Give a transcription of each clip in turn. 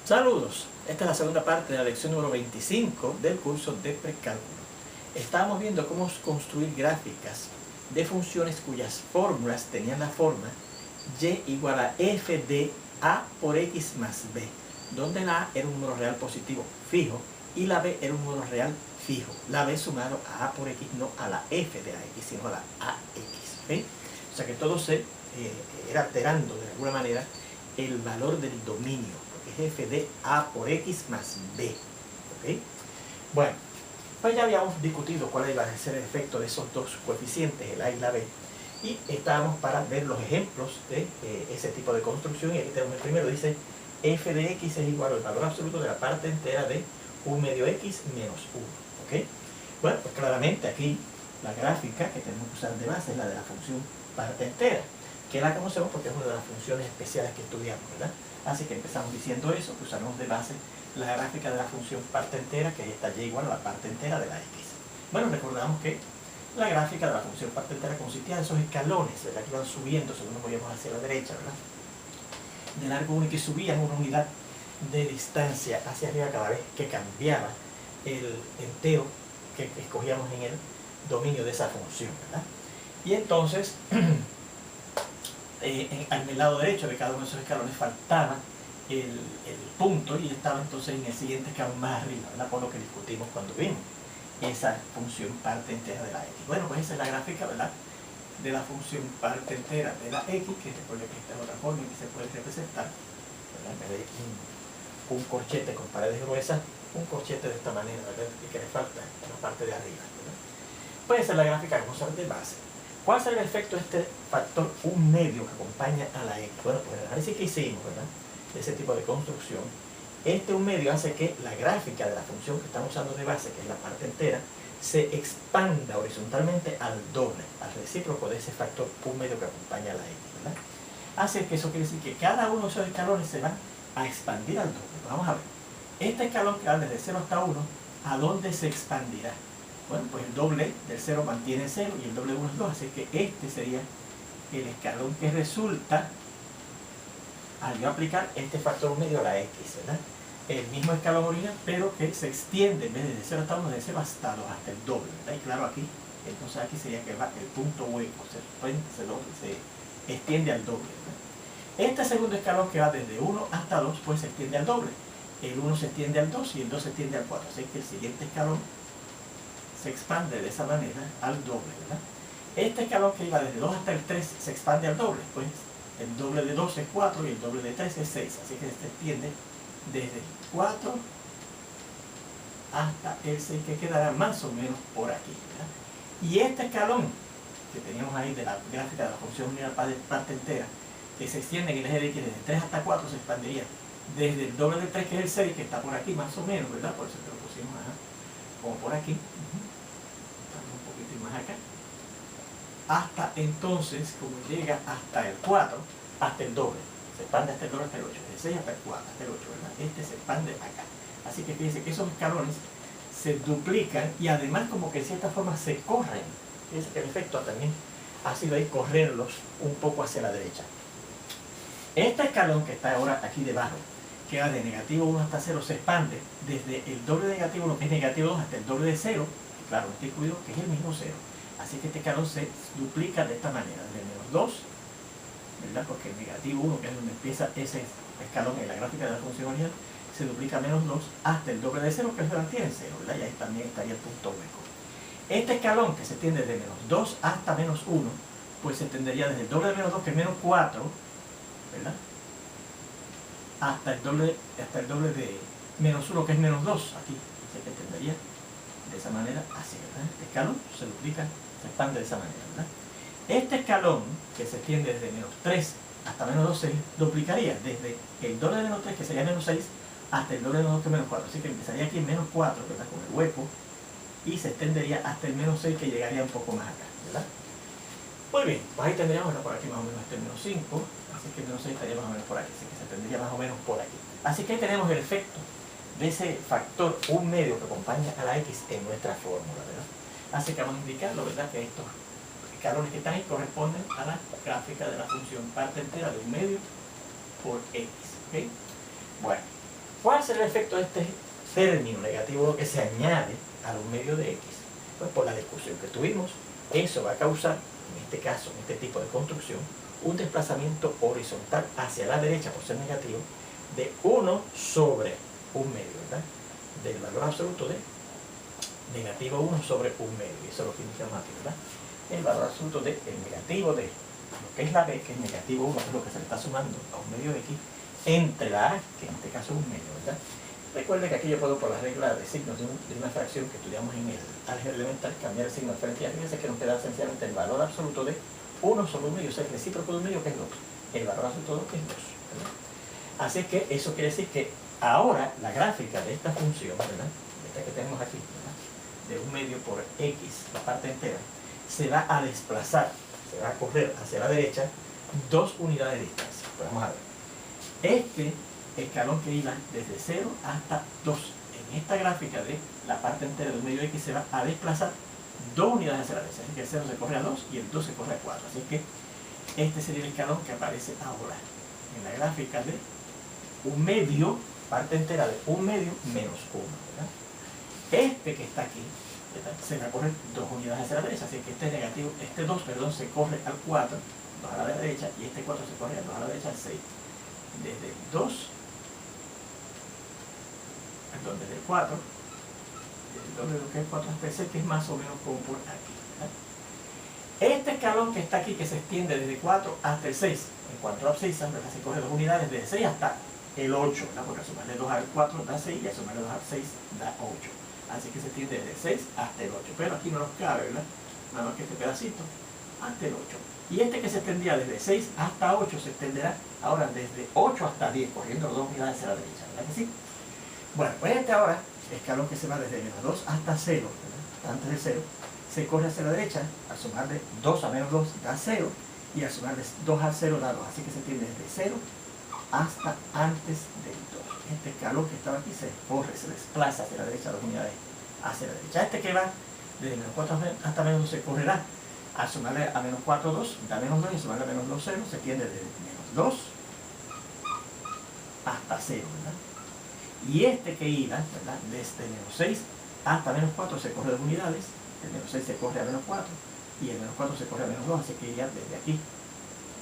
Saludos, esta es la segunda parte de la lección número 25 del curso de precálculo. Estábamos viendo cómo construir gráficas de funciones cuyas fórmulas tenían la forma y igual a f de a por x más b, donde la a era un número real positivo fijo y la b era un número real fijo. La b sumado a por x, no a la f de ax, sino a la ax. ¿Okay? O sea que todo se era alterando de alguna manera el valor del dominio, porque es f de a por x más b. ¿Okay? Bueno, pues ya habíamos discutido cuál iba a ser el efecto de esos dos coeficientes, el a y la b, y estábamos para ver los ejemplos de ese tipo de construcción. Y aquí tenemos el primero, dice f de x es igual al valor absoluto de la parte entera de 1 medio x menos 1. ¿Okay? Bueno, pues claramente aquí la gráfica que tenemos que usar de base es la de la función parte entera, que la conocemos porque es una de las funciones especiales que estudiamos, ¿verdad? Así que empezamos diciendo eso, que usaremos de base la gráfica de la función parte entera, que es esta y igual a la parte entera de la x. Bueno, recordamos que la gráfica de la función parte entera consistía de esos escalones, ¿verdad? Que iban subiendo según nos movíamos hacia la derecha, ¿verdad? De largo 1 y que subían una unidad de distancia hacia arriba cada vez que cambiaba el entero que escogíamos en el dominio de esa función, ¿verdad? Y entonces, al lado derecho de cada uno de esos escalones faltaba el punto y estaba entonces en el siguiente escalón más arriba, ¿verdad? Por lo que discutimos cuando vimos esa función parte entera de la x. Bueno, pues esa es la gráfica, ¿verdad?, de la función parte entera de la x, que recuerde que esta es otra forma en que se puede representar, ¿verdad? En vez de un corchete con paredes gruesas, un corchete de esta manera, ¿verdad?, y que le falta la parte de arriba, ¿verdad? Pues esa es la gráfica que vamos a ver de base. ¿Cuál será el efecto de este factor 1 medio que acompaña a la x? Bueno, pues el análisis que hicimos, ¿verdad?, de ese tipo de construcción, este 1 medio hace que la gráfica de la función que estamos usando de base, que es la parte entera, se expanda horizontalmente al doble, al recíproco de ese factor 1 medio que acompaña a la x, ¿verdad? Hace que eso quiere decir que cada uno de esos escalones se va a expandir al doble. Vamos a ver, este escalón que va desde 0 hasta 1, ¿a dónde se expandirá? Bueno, pues el doble del 0 mantiene 0 y el doble de 1 es 2, así que este sería el escalón que resulta al yo aplicar este factor 1 medio a la x, ¿verdad? El mismo escalón original, pero que se extiende en vez de 0 hasta 1, de 0 hasta 2, hasta el doble, ¿verdad? Y claro, aquí, entonces aquí sería que va el punto hueco, se extiende al doble, ¿verdad? Este segundo escalón que va desde 1 hasta 2, pues se extiende al doble. El 1 se extiende al 2 y el 2 se extiende al 4, así que el siguiente escalón se expande de esa manera al doble, ¿verdad? Este escalón que iba desde 2 hasta el 3 se expande al doble, pues el doble de 2 es 4 y el doble de 3 es 6, así que se extiende desde el 4 hasta el 6, que quedará más o menos por aquí, ¿verdad? Y este escalón que teníamos ahí de la gráfica de la función unidad parte entera, que se extiende en el eje de x desde 3 hasta 4, se expandiría desde el doble de 3, que es el 6, que está por aquí más o menos, ¿verdad? Por eso que lo pusimos como por aquí, un poquito más acá, hasta entonces, como llega hasta el 4, hasta el doble, se expande hasta el doble, hasta el 8, del 6 hasta el 4, hasta el 8, ¿verdad? Este se expande acá. Así que fíjense que esos escalones se duplican y además como que de cierta forma se corren. Fíjense que el efecto también ha sido ahí correrlos un poco hacia la derecha. Este escalón que está ahora aquí debajo, que va de negativo 1 hasta 0, se expande desde el doble de negativo 1, que es negativo 2, hasta el doble de 0, que claro, está incluido, que es el mismo 0. Así que este escalón se duplica de esta manera, desde menos 2, ¿verdad? Porque el negativo 1, que es donde empieza ese escalón en la gráfica de la función original, se duplica a menos 2 hasta el doble de 0, que se mantiene en 0, ¿verdad? Y ahí también estaría el punto hueco. Este escalón, que se extiende desde menos 2 hasta menos 1, pues se extendería desde el doble de menos 2, que es menos 4, ¿verdad?, hasta el doble de menos 1, que es menos 2, aquí. Se extendería de esa manera así, ¿verdad? Este escalón se duplica, se expande de esa manera, ¿verdad? Este escalón, que se extiende desde menos 3 hasta menos 2, se duplicaría desde el doble de menos 3, que sería menos 6, hasta el doble de menos 2, que es menos 4. Así que empezaría aquí en menos 4, ¿verdad?, con el hueco, y se extendería hasta el menos 6, que llegaría un poco más acá, ¿verdad? Muy bien, pues ahí tendríamos por aquí más o menos hasta el menos 5, así que el menos 6 estaría más o menos por aquí, así que se tendría más o menos por aquí. Así que ahí tenemos el efecto de ese factor 1 medio que acompaña a la x en nuestra fórmula, ¿verdad? Así que vamos a indicarlo, ¿verdad?, que estos escalones que están ahí corresponden a la gráfica de la función parte entera de 1 medio por x, ¿ok? Bueno, ¿Cuál será el efecto de este término negativo 1 que se añade al 1 medio de x? Pues por la discusión que tuvimos, eso va a causar, en este caso, en este tipo de construcción, un desplazamiento horizontal hacia la derecha, por ser negativo, de 1 sobre 1 medio, ¿verdad? Del valor absoluto de negativo 1 sobre 1 medio. Y eso es lo que indicamos aquí, ¿verdad? El valor absoluto del negativo de lo que es la b, que es negativo 1, que es lo que se le está sumando a 1 medio de x, entre la a, que en este caso es 1 medio, ¿verdad? Recuerden que aquí yo puedo, por la regla de signos de una fracción que estudiamos en el álgebra elemental, cambiar el signo de frente y fíjense que nos queda esencialmente el valor absoluto de 1 sobre 1 medio, o sea, el recíproco de 1 medio, que es 2. El valor absoluto de 2, que es 2, ¿verdad? Así que eso quiere decir que ahora la gráfica de esta función, ¿verdad? Esta que tenemos aquí, ¿verdad? De 1 medio por x, la parte entera, se va a desplazar, se va a correr hacia la derecha 2 unidades de distancia. Pues vamos a ver. Este escalón que iba desde 0 hasta 2, en esta gráfica de la parte entera de 1 medio de x se va a desplazar 2 unidades hacia la derecha. Así que el 0 se corre a 2 y el 2 se corre a 4. Así que este sería el escalón que aparece ahora en la gráfica de 1 medio, parte entera de 1 medio menos 1, ¿verdad? Este que está aquí, ¿verdad? Se va a correr 2 unidades hacia la derecha, así que este negativo, este 2, perdón, se corre al 4, 2 a la derecha, y este 4 se corre al 2 a la derecha, al 6. Desde el 2, perdón, desde el 4, desde lo que es 4 hasta el 6, que es más o menos como por aquí, ¿verdad? Este escalón que está aquí, que se extiende desde 4 hasta el 6, en cuanto a abscisa, ¿verdad? Se corre 2 unidades desde 6 hasta el 8, ¿verdad? Porque al sumarle 2 al 4 da 6 y al sumarle 2 al 6 da 8. Así que se extiende desde 6 hasta el 8. Pero aquí no nos cabe, ¿verdad? Nada más que este pedacito hasta el 8. Y este que se extendía desde 6 hasta 8 se extenderá ahora desde 8 hasta 10, corriendo 2 unidades hacia la derecha, ¿verdad que sí? Bueno, pues este ahora, escalón que se va desde menos 2 hasta 0, ¿verdad? Antes del 0, se corre hacia la derecha, al sumarle 2 a menos 2 da 0, y al sumarle 2 al 0 da 2, así que se extiende desde 0 hasta antes del 2. Este escalón que estaba aquí se corre, se desplaza hacia la derecha 2 unidades hacia la derecha. Este que va desde menos 4 hasta menos 2 se correrá, al sumarle a menos 4, 2, da menos 2, y al sumarle a menos 2, 0, se extiende desde menos 2 hasta 0, ¿verdad? Y este que iba, ¿verdad? Desde menos 6 hasta menos 4 se corre 2 unidades, el menos 6 se corre a menos 4, y el menos 4 se corre a menos 2, así que iría desde aquí,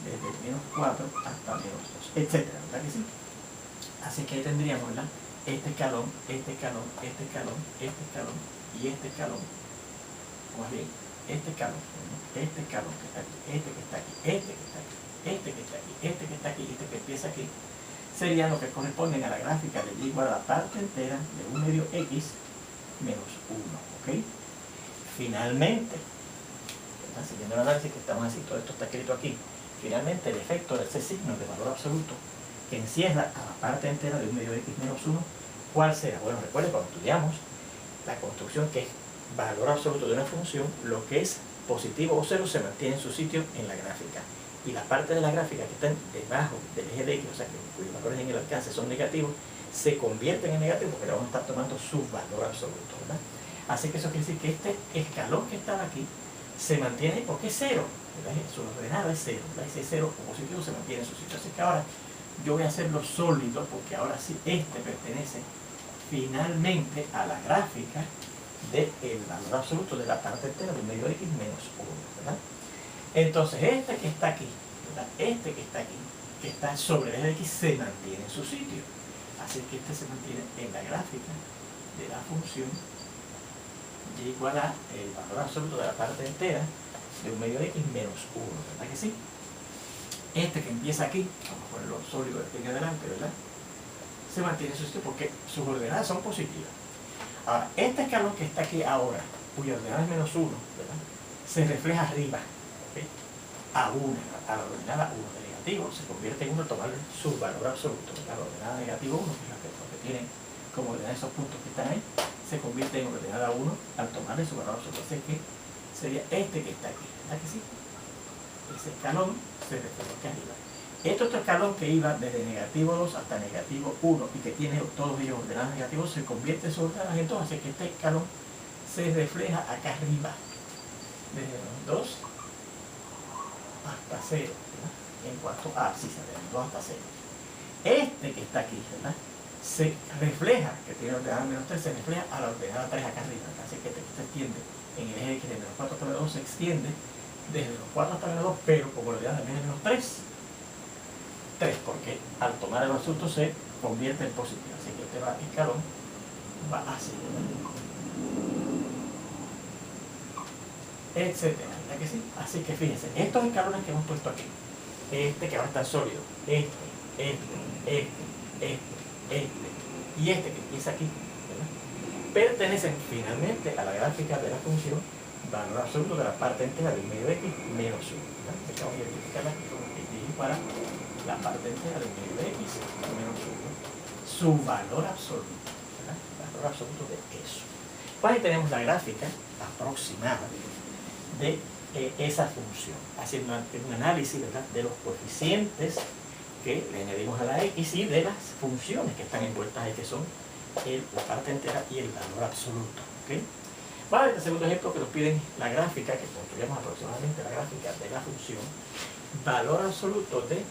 desde menos 4 hasta menos 2, etcétera, ¿verdad que sí? Así que ahí tendríamos, ¿verdad? Este escalón, este escalón, este escalón, este escalón y este escalón. O más bien, este escalón, este escalón que está aquí, este que está aquí, este que está aquí, este que está aquí, este que está aquí y este que empieza aquí, serían los que corresponden a la gráfica de y igual a la parte entera de 1 medio x menos 1, ¿ok? Finalmente, ¿verdad? Siguiendo el análisis que estamos haciendo, todo esto está escrito aquí. Finalmente, el efecto de ese signo de valor absoluto que encierra a la parte entera de 1 medio de x menos 1, ¿cuál será? Bueno, recuerden, cuando estudiamos la construcción que es valor absoluto de una función, lo que es positivo o cero se mantiene en su sitio en la gráfica. Y la parte de la gráfica que están debajo del eje de x, o sea, que cuyos valores en el alcance son negativos, se convierten en negativos porque le vamos a estar tomando su valor absoluto, ¿verdad? Así que eso quiere decir que este escalón que estaba aquí se mantiene porque es cero, ¿verdad? Su ordenada es cero, ¿verdad? Ese cero o positivo se mantiene en su sitio. Así que ahora yo voy a hacerlo sólido porque ahora sí este pertenece finalmente a la gráfica del valor absoluto de la parte entera de 1 medio de x menos 1, ¿verdad? Entonces este que está aquí, ¿verdad? Este que está aquí, que está sobre el eje de x, se mantiene en su sitio. Así que este se mantiene en la gráfica de la función y igual a el valor absoluto de la parte entera de 1 medio de x menos 1, ¿verdad que sí? Este que empieza aquí, vamos a ponerlo sólido de aquí en adelante, ¿verdad? Se mantiene en su sitio porque sus ordenadas son positivas. Ahora, este escalón que está aquí ahora, cuya ordenada es menos 1, ¿verdad? Se refleja arriba, ¿okay? A la ordenada 1 de negativo, se convierte en 1 al tomarle su valor absoluto, ¿verdad? La ordenada negativo 1, que es lo que tiene como ordenada esos puntos que están ahí, se convierte en ordenada 1 al tomarle su valor absoluto. Así que sería este que está aquí, ¿verdad que sí? Ese escalón se refleja aquí arriba. Este otro escalón que iba desde negativo 2 hasta negativo 1 y que tiene todos ellos ordenados negativos se convierte en sus ordenadas en 2, así que este escalón se refleja acá arriba, desde menos 2 hasta 0, ¿verdad? En cuanto a abscisa, de 2 hasta 0. Este que está aquí, ¿verdad? se refleja, que tiene ordenada menos 3, se refleja a la ordenada 3 acá arriba. Así que este se extiende en el eje X de menos 4 hasta menos 2, se extiende desde los 4 hasta menos 2, pero como ordenada de menos 3, porque al tomar el asunto se convierte en positivo. Así que este escalón va así, etcétera. ¿Verdad que sí? Así que fíjense, estos escalones que hemos puesto aquí, este que ahora está sólido, este y este que empieza aquí, ¿verdad?, pertenecen finalmente a la gráfica de la función valor absoluto de la parte entera del medio de x menos 1. Así que vamos a identificarla aquí como x igual a la parte entera del medio de x menos 1, su valor absoluto, ¿verdad?, valor absoluto de eso. Pues ahí tenemos la gráfica aproximada de esa función, haciendo un análisis, ¿verdad?, de los coeficientes que le añadimos a la x y de las funciones que están envueltas ahí, que son la parte entera y el valor absoluto. ¿Okay? Vamos a ver este segundo ejemplo que nos piden la gráfica, que construyamos aproximadamente la gráfica de la función valor absoluto de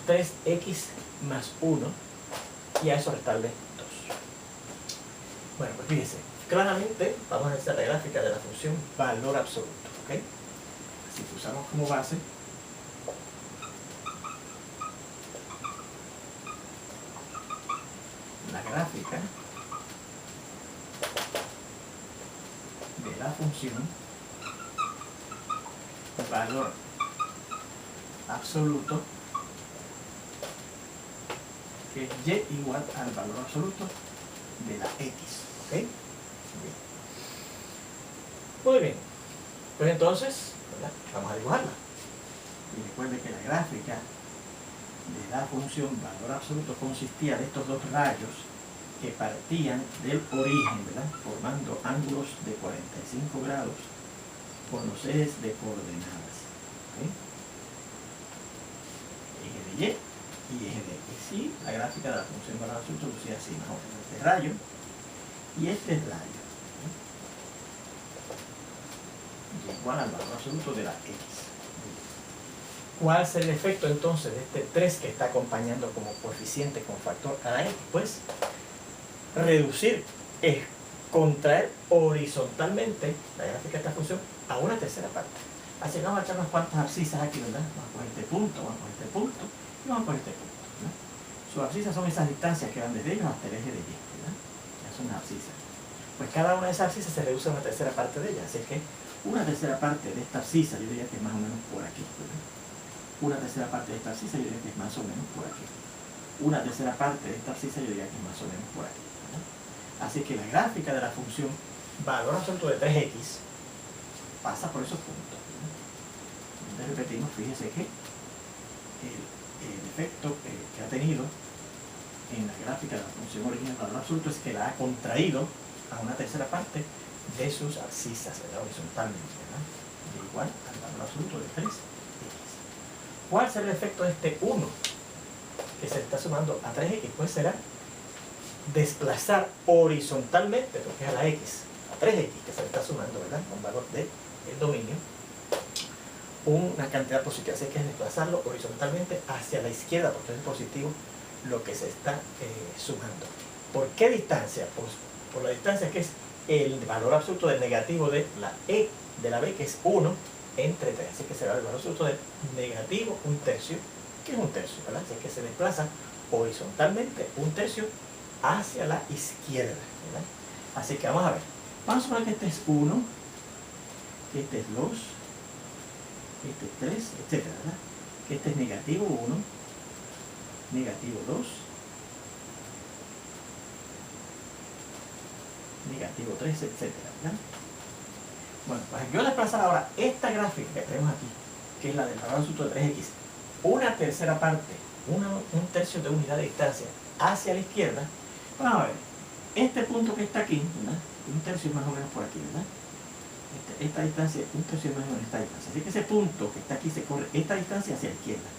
3x más 1 y a eso restarle 2. Bueno, pues fíjense, claramente vamos a hacer la gráfica de la función valor absoluto. ¿Okay? Así que usamos como base la gráfica de la función valor absoluto, que es y igual al valor absoluto de la x. ¿Ok? Bien. Muy bien. Pues entonces, ¿verdad?, vamos a dibujarla. Y recuerden que la gráfica de la función valor absoluto consistía de estos dos rayos que partían del origen, ¿verdad?, formando ángulos de 45 grados con los ejes de coordenadas. ¿Okay? Eje de y eje de x. Y la gráfica de la función valor absoluto lucía así, más o menos, este rayo y este rayo, y igual al valor absoluto de la x. ¿Cuál es el efecto entonces de este 3 que está acompañando como coeficiente con factor a la x? Pues reducir, es contraer horizontalmente la gráfica de esta función a una tercera parte. Así que vamos a echar unas cuantas abscisas aquí, ¿verdad? Vamos a coger este punto, vamos a coger este punto y vamos a coger este punto, ¿verdad? Sus abscisas son esas distancias que van desde ellos hasta el eje de y, ¿verdad? Esas son las abscisas. Pues cada una de esas abscisas se reduce a una tercera parte de ellas, así que una tercera parte de esta abscisa yo diría que es más o menos por aquí, ¿verdad? Una tercera parte de esta abscisa yo diría que es más o menos por aquí. Una tercera parte de esta abscisa yo diría que es más o menos por aquí, ¿verdad? Así que la gráfica de la función valor absoluto de 3x pasa por esos puntos, ¿verdad? Entonces repetimos, fíjese que el efecto que ha tenido en la gráfica de la función original valor absoluto es que la ha contraído a una tercera parte de sus abscisas, ¿verdad?, horizontalmente, ¿verdad?, igual al valor absoluto de 3x. ¿Cuál será el efecto de este 1 que se está sumando a 3x? Pues será desplazar horizontalmente, porque es a la x, a 3x que se le está sumando, ¿verdad?, con valor del dominio, una cantidad positiva. Así que es desplazarlo horizontalmente hacia la izquierda, porque es positivo lo que se está sumando. ¿Por qué distancia? Pues por la distancia que es el valor absoluto del negativo de la e de la b, que es 1 entre 3. Así que será el valor absoluto de negativo 1/3, que es 1/3, ¿verdad? Así que se desplaza horizontalmente 1/3 hacia la izquierda, ¿verdad? Así que vamos a ver. Vamos a suponer que este es 1, que este es 2, que este es 3, etcétera, ¿verdad? Que este es negativo 1, negativo 2, negativo 3, etcétera, ¿verdad? Bueno, pues yo desplazar ahora esta gráfica que tenemos aquí, que es la del valor absoluto de 3x, una tercera parte, un tercio de unidad de distancia hacia la izquierda. Vamos a ver, este punto que está aquí, ¿verdad?, un tercio más o menos por aquí, ¿verdad? Esta distancia, un tercio más o menos esta distancia. Así que ese punto que está aquí se corre esta distancia hacia la izquierda.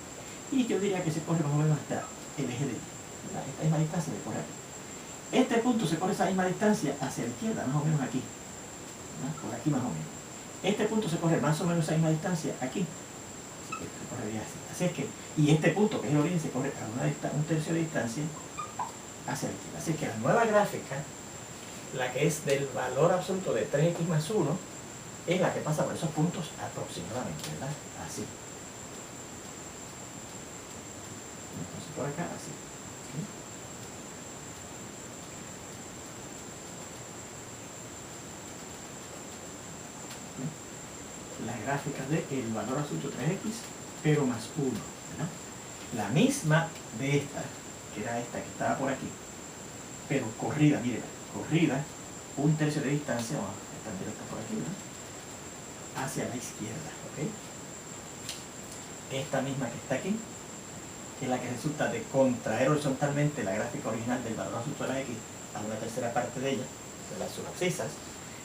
Y yo diría que se corre más o menos hasta el eje de y, ¿verdad? Esta misma distancia se corre aquí. Este punto se corre esa misma distancia hacia la izquierda, más o menos aquí, ¿verdad?, por aquí más o menos. Este punto se corre más o menos esa misma distancia aquí. Así que se correría así. Así es que, y este punto que es el origen se corre a un tercio de distancia hacia la izquierda. Así que la nueva gráfica, la que es del valor absoluto de 3x más 1, es la que pasa por esos puntos aproximadamente, ¿verdad? Así. Entonces por acá, así. ¿Sí? Las gráficas del valor absoluto 3x, pero más 1, ¿verdad? La misma de esta, que era esta que estaba por aquí, pero corrida, miren, corrida, 1/3 de distancia, vamos a estar directa por aquí, ¿verdad? Hacia la izquierda, ¿ok? Esta misma que está aquí, que es la que resulta de contraer horizontalmente la gráfica original del valor absoluto de la x a una tercera parte de ella, de las subabscisas,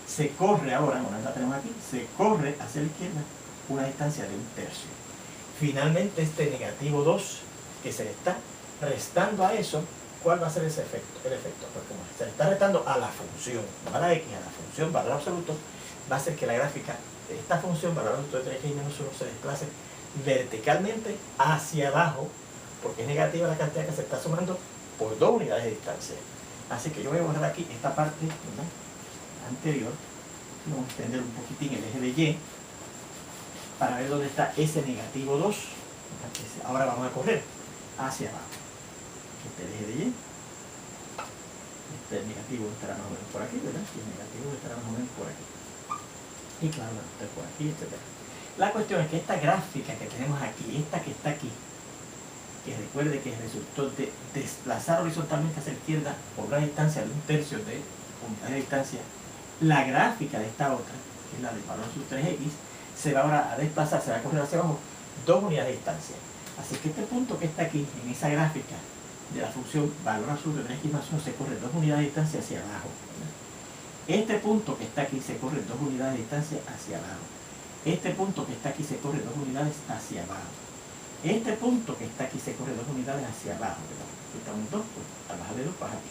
se corre ahora, una vez la tenemos aquí, se corre hacia la izquierda una distancia de 1/3. Finalmente este negativo 2 que se le está restando a eso, ¿cuál va a ser ese efecto? El efecto, pues como se le está restando a la función, no a la x, a la función valor absoluto, va a hacer que la gráfica de esta función valor absoluto de 3x menos 1 se desplace verticalmente hacia abajo, porque es negativa la cantidad que se está sumando por 2 unidades de distancia. Así que yo voy a borrar aquí esta parte, ¿verdad?, anterior. Vamos a extender un poquitín el eje de y para ver dónde está ese negativo 2. Ahora vamos a correr hacia abajo. Este es el eje de y. Este negativo estará más o menos por aquí, ¿verdad? Y el negativo estará más o menos por aquí. Y claro, está por aquí, etc. La cuestión es que esta gráfica que tenemos aquí, esta que está aquí, que recuerde que resultó de desplazar horizontalmente hacia la izquierda por una distancia de 1/3 de unidad de distancia, la gráfica de esta otra, que es la del valor sub 3x, se va ahora a desplazar, se va a correr hacia abajo 2 unidades de distancia. Así que este punto que está aquí, en esa gráfica de la función valor absoluto de 3x más 1, se corre 2 unidades de distancia hacia abajo, ¿verdad? Este punto que está aquí se corre 2 unidades de distancia hacia abajo. Este punto que está aquí se corre 2 unidades hacia abajo. Este punto que está aquí se corre 2 unidades hacia abajo, ¿verdad? Aquí está un 2, pues al bajar de 2 baja aquí.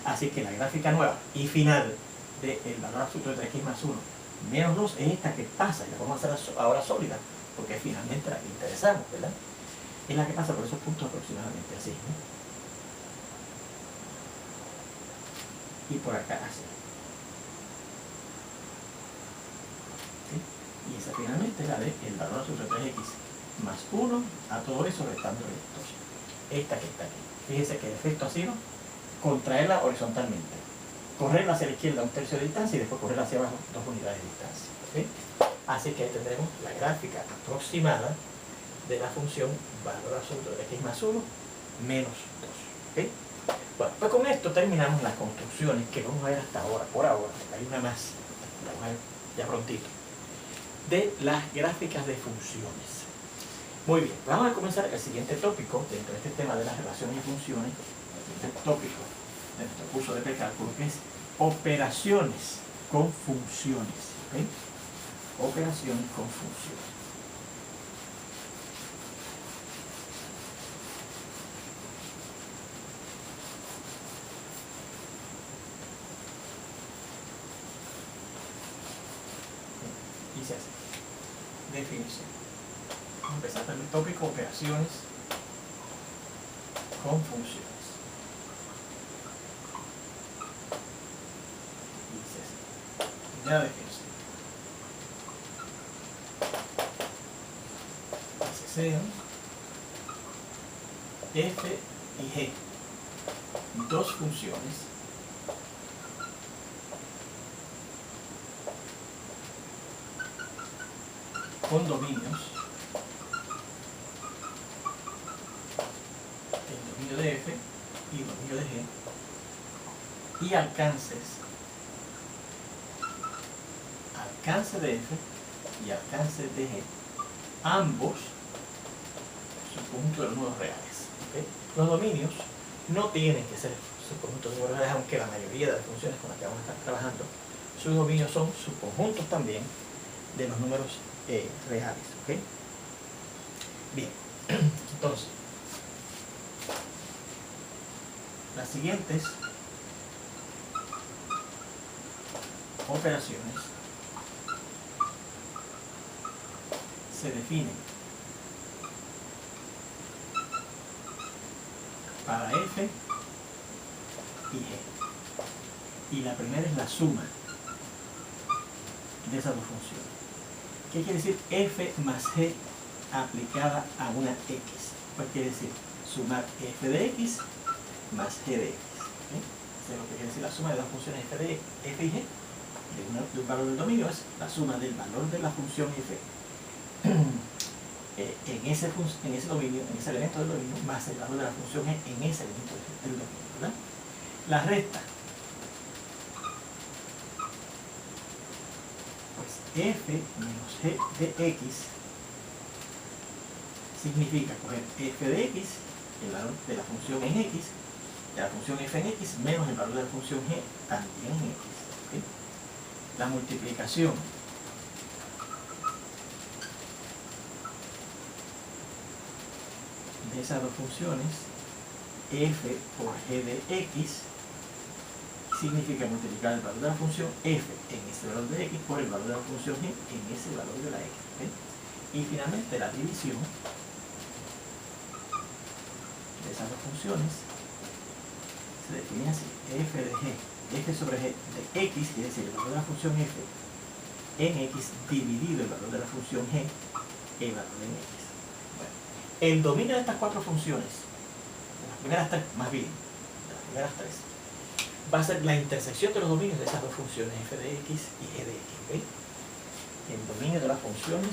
Así que la gráfica nueva y final del valor absoluto de 3x más 1 menos 2 es esta que pasa, y la vamos a hacer ahora sólida, porque es finalmente la que interesamos, ¿verdad? Es la que pasa por esos puntos aproximadamente así, ¿no? Y por acá así. ¿Sí? Y esa finalmente es la del valor absoluto de 3x más 1 a todo eso restando estos. Esta que está aquí. Fíjense que el efecto ha sido contraerla horizontalmente, correrla hacia la izquierda 1/3 de distancia y después correrla hacia abajo 2 unidades de distancia. ¿Okay? Así que ahí tendremos la gráfica aproximada de la función valor absoluto de x más 1 menos 2. ¿Okay? Bueno, pues con esto terminamos las construcciones que vamos a ver hasta ahora, por ahora, hay una más, la vamos a ver ya prontito, de las gráficas de funciones. Muy bien, vamos a comenzar el siguiente tópico dentro de este tema de las relaciones y funciones, el tópico de nuestro curso de precálculo, que es operaciones con funciones. ¿Okay? Operaciones con funciones. Dice así. Definición. Vamos a empezar con el tópico operaciones con funciones. Dice así. Primera definición. Dice sean f y g dos funciones con dominios, el dominio de f y el dominio de g, y alcances, alcance de f y alcance de g, ambos subconjuntos de los números reales. ¿Okay? Los dominios no tienen que ser subconjuntos de números reales, aunque la mayoría de las funciones con las que vamos a estar trabajando, sus dominios son subconjuntos también de los números reales. ¿Okay? Bien, entonces las siguientes operaciones se definen para f y g. Y la primera es la suma de esas dos funciones. ¿Qué quiere decir f más g aplicada a una x? Pues quiere decir sumar f de x más g de x. Eso es lo que quiere decir la suma de las funciones f y g de un valor del dominio, es la suma del valor de la función f en ese dominio, en ese elemento del dominio, más el valor de la función g en ese elemento del dominio, ¿verdad? La resta, pues f menos g de x significa coger f de x, el valor de la función en x, de la función f en x, menos el valor de la función g también en x. ¿Okay? La multiplicación de esas dos funciones, f por g de x, significa multiplicar el valor de la función f en ese valor de x por el valor de la función g en ese valor de la x. ¿Okay? Y finalmente la división de esas dos funciones se define así: f de g, f sobre g de x, quiere decir el valor de la función f en x dividido el valor de la función g el valor en x. Bueno, el dominio de estas cuatro funciones, de las primeras tres, más bien, de las primeras tres, va a ser la intersección de los dominios de esas dos funciones, f de x y g de x. ¿Okay? El dominio de las funciones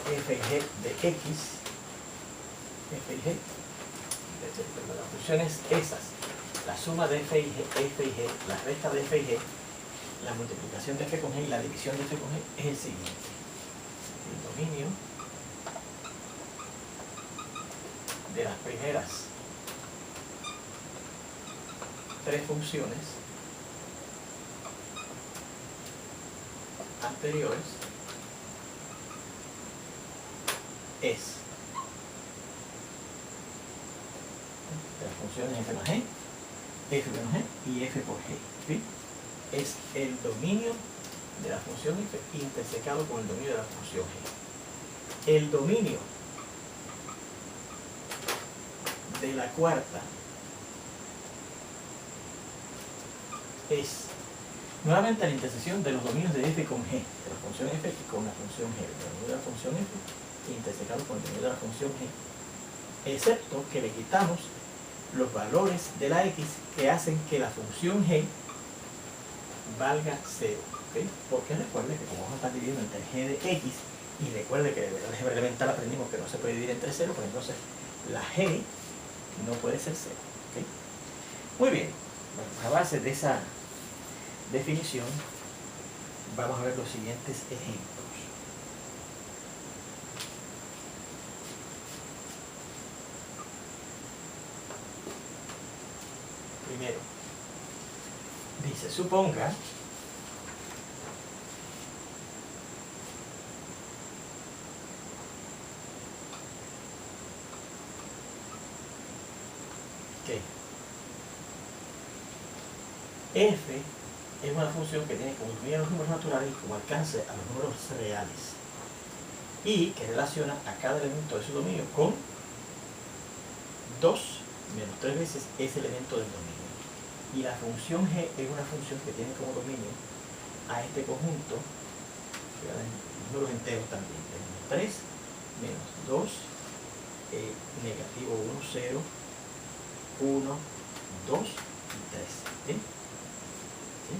f y g de x, f y g, las funciones esas, la suma de f y g, la resta de f y g, la multiplicación de f con g y la división de f con g es el siguiente: el dominio de las primeras tres funciones anteriores es de las funciones f más g, f menos g y f por g. ¿Sí? Es el dominio de la función f intersecado con el dominio de la función g. El dominio de la cuarta es nuevamente la intersección de los dominios de f con g, de la función f con la función g, el dominio de la función f intersecado con el dominio de la función g, excepto que le quitamos los valores de la x que hacen que la función g valga 0. ¿Okay? Porque recuerde que como vamos a estar dividiendo entre g de x, y recuerde que de álgebra elemental aprendimos que no se puede dividir entre 0, pues entonces la g no puede ser 0. ¿Okay? Muy bien, bueno, a base de esa definición vamos a ver los siguientes ejemplos. Primero, dice, suponga que f es una función que tiene como dominio a los números naturales y como alcance a los números reales, y que relaciona a cada elemento de su dominio con 2 menos 3 veces ese elemento del dominio. Y la función g es una función que tiene como dominio a este conjunto, los números enteros también. Tenemos 3 menos 2, negativo 1, 0, 1, 2 y 3. ¿Sí? ¿Sí?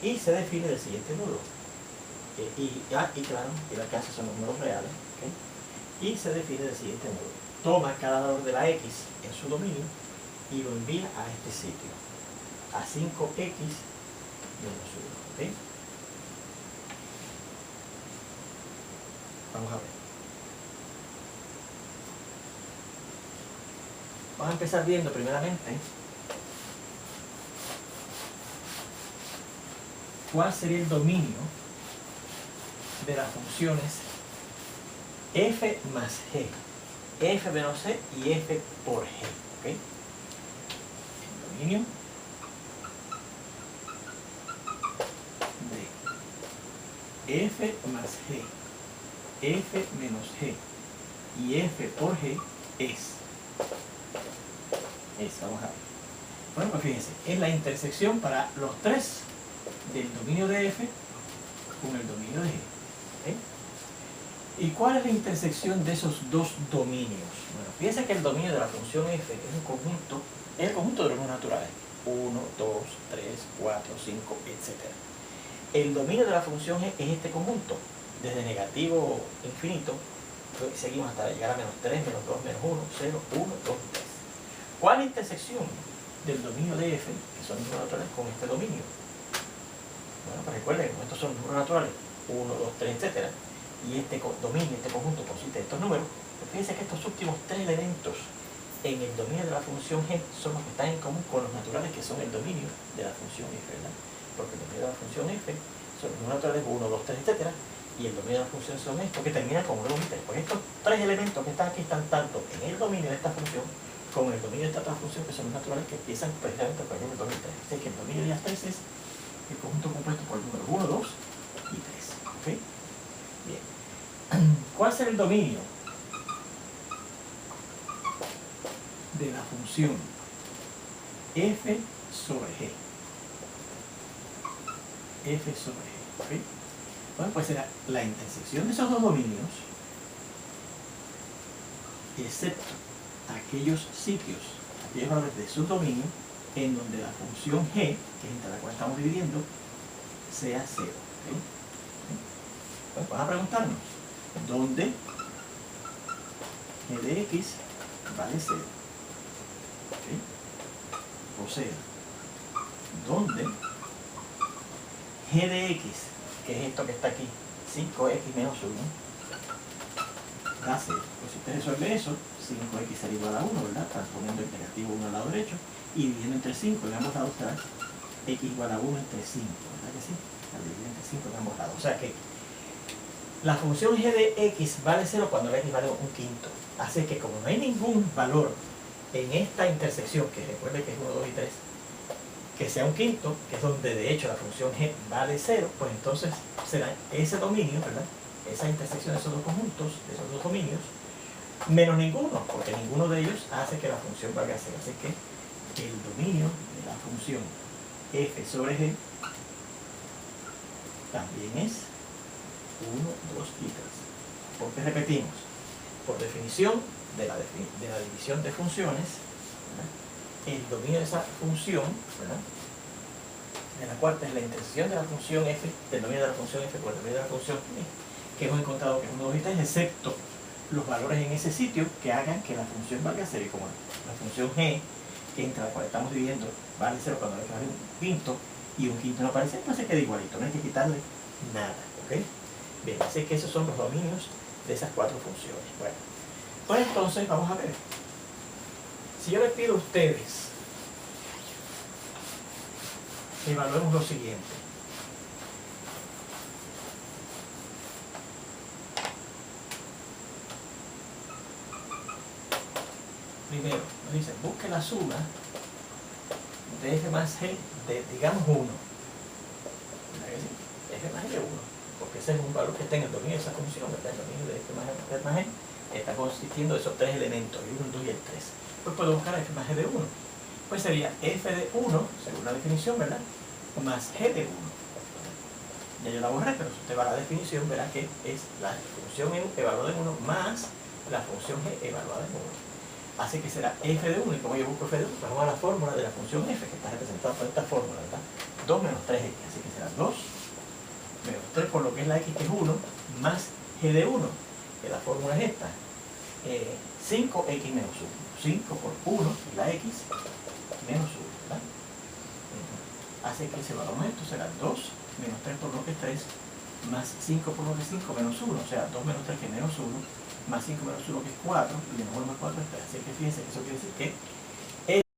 Y se define del siguiente modo. Y claro, el alcance son los números reales. ¿Okay? Y se define del siguiente modo: toma cada valor de la x en su dominio y lo envía a este sitio, a 5x menos 1. ¿Okay? Vamos a ver. Vamos a empezar viendo primeramente cuál sería el dominio de las funciones f más g, f menos g y f por g. ¿Okay? El dominio de f más g, f menos g y f por g es Esa, vamos a ver. Bueno, pues fíjense, es la intersección para los tres del dominio de f con el dominio de g. ¿Okay? ¿Y cuál es la intersección de esos dos dominios? Bueno, fíjense que el dominio de la función f es un conjunto, es el conjunto de los números naturales. 1, 2, 3, 4, 5, etc. El dominio de la función g es este conjunto, desde negativo infinito, seguimos hasta llegar a menos 3, menos 2, menos 1, 0, 1, 2, 3. ¿Cuál es la intersección del dominio de f, que son números naturales, con este dominio? Bueno, pues recuerden, estos son números naturales, 1, 2, 3, etc. Y este dominio, este conjunto consiste de estos números. Pues fíjense que estos últimos tres elementos en el dominio de la función g son los que están en común con los naturales que son el dominio de la función f, ¿verdad? Porque el dominio de la función f son los números naturales 1, 2, 3, etc. Y el dominio de la función son estos que terminan con 1, 2 y 3. Pues estos tres elementos que están aquí están tanto en el dominio de esta función como en el dominio de esta otra función, que son los naturales que empiezan precisamente por el número 2 y 3. Así que el dominio de las tres es el conjunto compuesto por el número 1, 2 y 3. ¿Ok? Bien. ¿Cuál será el dominio de la función f sobre g? F sobre g. ¿Ok? Bueno, pues será la intersección de esos dos dominios, excepto aquellos sitios, aquellos valores de su dominio, en donde la función g, que es entre la cual estamos dividiendo, sea 0. ¿Okay? Pues vamos a preguntarnos, ¿dónde g de x vale 0? ¿Okay? O sea, ¿dónde g de x, que es esto que está aquí, 5x menos 1, da 0? Pues si usted resuelve eso, 5x será igual a 1, ¿verdad? Transponiendo el negativo 1 al lado derecho y dividiendo entre 5 en ambos lados será x igual a 1 entre 5, ¿verdad que sí? Al dividir entre 5 en ambos lados. O sea que la función g de x vale 0 cuando x vale un quinto. Así que como no hay ningún valor en esta intersección, que recuerde que es 1, 2 y 3, que sea un quinto, que es donde de hecho la función g vale 0, pues entonces será ese dominio, ¿verdad? Esa intersección de esos dos conjuntos, de esos dos dominios, menos ninguno, porque ninguno de ellos hace que la función valga 0. Así que el dominio de la función f sobre g también es 1, 2 y 3. ¿Por qué repetimos? Por definición de la división de funciones, ¿verdad? El dominio de esa función, ¿verdad? De la cuarta es la intersección de la función f, del dominio de la función f por el dominio de la función g, que hemos encontrado que es 1, 2 y 3, excepto los valores en ese sitio que hagan que la función valga 0. Y como la función g, que entre la cual estamos dividiendo, vale 0 cuando x vale un quinto, y un quinto no aparece, pues se queda igualito, no hay que quitarle nada. ¿Ok? Bien, así que esos son los dominios de esas cuatro funciones. Bueno, pues entonces vamos a ver. Si yo les pido a ustedes que evaluemos lo siguiente. Primero, nos dicen, busque la suma de f más g de, digamos, 1. ¿Verdad que sí? F más g de 1. Porque ese es un valor que está en el dominio de esa función, ¿verdad? El dominio de f más g está consistiendo de esos tres elementos, el 1, el 2 y el 3. Pues puedo buscar f más g de 1. Pues sería f de 1, según la definición, ¿verdad? Más g de 1. Ya yo la borré, pero si usted va a la definición, verá que es la función evaluada en 1 más la función g evaluada en 1. Así que será f de 1, y como yo busco f de 1, pues vamos a la fórmula de la función f, que está representada por esta fórmula, ¿verdad? 2 menos 3x, así que será 2 menos 3 por lo que es la x, que es 1, más g de 1, que la fórmula es esta, 5x menos 1, 5 por 1, y la x, menos 1, ¿verdad? Así que si evaluamos esto, será 2 menos 3 por lo que es 3, más 5 por lo que es 5, menos 1, o sea, 2 menos 3 que es menos 1, más 5 menos 1 que es 4, y de nuevo más 4 es 3. Así que fíjense que eso quiere decir que